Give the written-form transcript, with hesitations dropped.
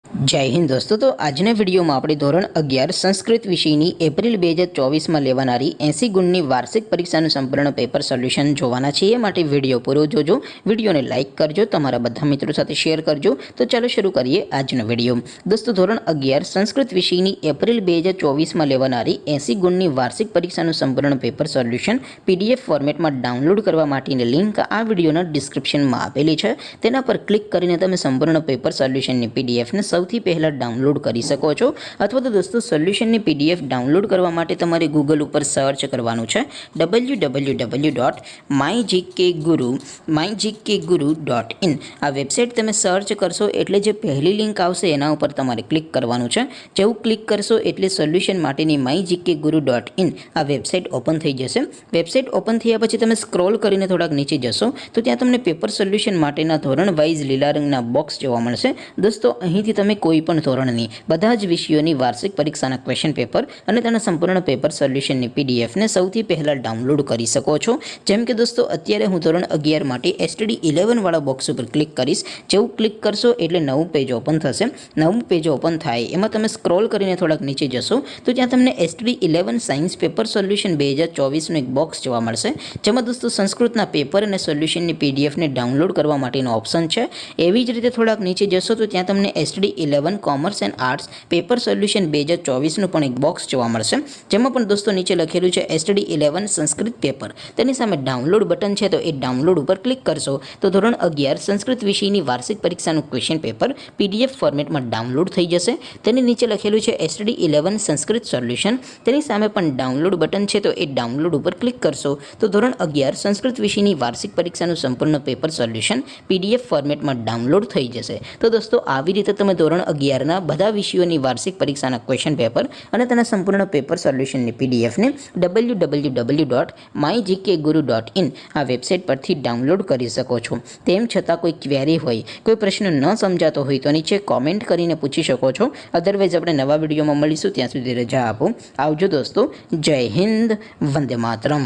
જય હિન્દ દોસ્તો। તો આજના વિડીયોમાં આપણે ધોરણ 11 સંસ્કૃત વિષયની એપ્રિલ 2024માં લેવાનારી 80 ગુણની વાર્ષિક પરીક્ષાનું સંપૂર્ણ પેપર સોલ્યુશન જોવાના છીએ। એ માટે વિડીયો પૂરો જોજો, વિડીયોને લાઇક કરજો, તમારા બધા મિત્રો સાથે શેર કરજો। તો ચાલો શરૂ કરીએ આજનો વિડીયો। દોસ્તો ધોરણ 11 સંસ્કૃત વિષયની એપ્રિલ 2024માં લેવાનારી 80 ગુણની વાર્ષિક પરીક્ષાનું સંપૂર્ણ પેપર સોલ્યુશન PDF ફોર્મેટમાં ડાઉનલોડ કરવા માટેની લિંક આ વિડીયોના ડિસ્ક્રિપ્શનમાં આપેલી છે। તેના પર ક્લિક કરીને તમે સંપૂર્ણ પેપર સોલ્યુશનની PDFને સૌથી પહેલાં ડાઉનલોડ કરી શકો છો। અથવા તો દોસ્તો સોલ્યુશનની PDF ડાઉનલોડ કરવા માટે તમારે ગૂગલ ઉપર સર્ચ કરવાનું છે www.mygkguru.in। આ વેબસાઇટ તમે સર્ચ કરશો એટલે જે પહેલી લિંક આવશે એના ઉપર તમારે ક્લિક કરવાનું છે। જેવું ક્લિક કરશો એટલે સોલ્યુશન માટેની mygkguru.in આ વેબસાઇટ ઓપન થઈ જશે। વેબસાઇટ ઓપન થયા પછી તમે સ્ક્રોલ કરીને થોડાક નીચે જશો તો ત્યાં તમને પેપર સોલ્યુશન માટેના ધોરણ વાઇઝ લીલા રંગના બોક્સ જોવા મળશે। દોસ્તો અહીંથી તમે કોઈ પણ ધોરણની બધા જ વિષયોની વાર્ષિક પરીક્ષાના ક્વેશ્ચન પેપર અને તેના સંપૂર્ણ પેપર સોલ્યુશનની PDFને સૌથી પહેલાં ડાઉનલોડ કરી શકો છો। જેમ કે દોસ્તો અત્યારે હું ધોરણ 11 માટે STD 11 વાળા બોક્સ ઉપર ક્લિક કરીશ। જેવું ક્લિક કરશો એટલે નવું પેજ ઓપન થશે। નવું પેજ ઓપન થાય એમાં તમે સ્ક્રોલ કરીને થોડાક નીચે જશો તો ત્યાં તમને STD 11 સાયન્સ પેપર સોલ્યુશન 2024નું એક બોક્સ જોવા મળશે, જેમાં દોસ્તો સંસ્કૃતના પેપર અને સોલ્યુશનની PDFને ડાઉનલોડ કરવા માટેનો ઓપ્શન છે। એવી જ રીતે થોડાક નીચે જશો તો ત્યાં તમને STD 11 commerce and arts paper solution 2024નું પણ એક બોક્સ જોવા મળશે, જેમાં પણ દોસ્તો નીચે લખેલું છે STD 11 સંસ્કૃત પેપર। તેની સામે ડાઉનલોડ બટન છે તો એ ડાઉનલોડ ઉપર ક્લિક કરશો તો ધોરણ 11 સંસ્કૃત વિષયની વાર્ષિક પરીક્ષાનું ક્વેશ્ચન પેપર PDF ફોર્મેટમાં ડાઉનલોડ થઈ જશે। તેની નીચે લખેલું છે STD 11 સંસ્કૃત સોલ્યુશન। તેની સામે પણ ડાઉનલોડ બટન છે તો એ ડાઉનલોડ ઉપર ક્લિક કરશો તો ધોરણ 11 સંસ્કૃત વિષયની વાર્ષિક પરીક્ષાનું સંપૂર્ણ પેપર સોલ્યુશન PDF ફોર્મેટમાં ડાઉનલોડ થઈ જશે। તો દોસ્તો આવી રીતે તમે ધોરણ 11ના બધા વિષયોની વાર્ષિક પરીક્ષાના ક્વેશ્ચન પેપર અને તેના સંપૂર્ણ પેપર સોલ્યુશનની PDFને www.mygkguru.in આ વેબસાઇટ પરથી ડાઉનલોડ કરી શકો છો। તેમ છતાં કોઈ ક્વેરી હોય, કોઈ પ્રશ્ન ન સમજાતો હોય તો નીચે કોમેન્ટ કરીને પૂછી શકો છો। અધરવાઇઝ આપણે નવા વિડીયોમાં મળીશું, ત્યાં સુધી રજા આપો। આવજો દોસ્તો। જય હિન્દ, વંદે માતરમ।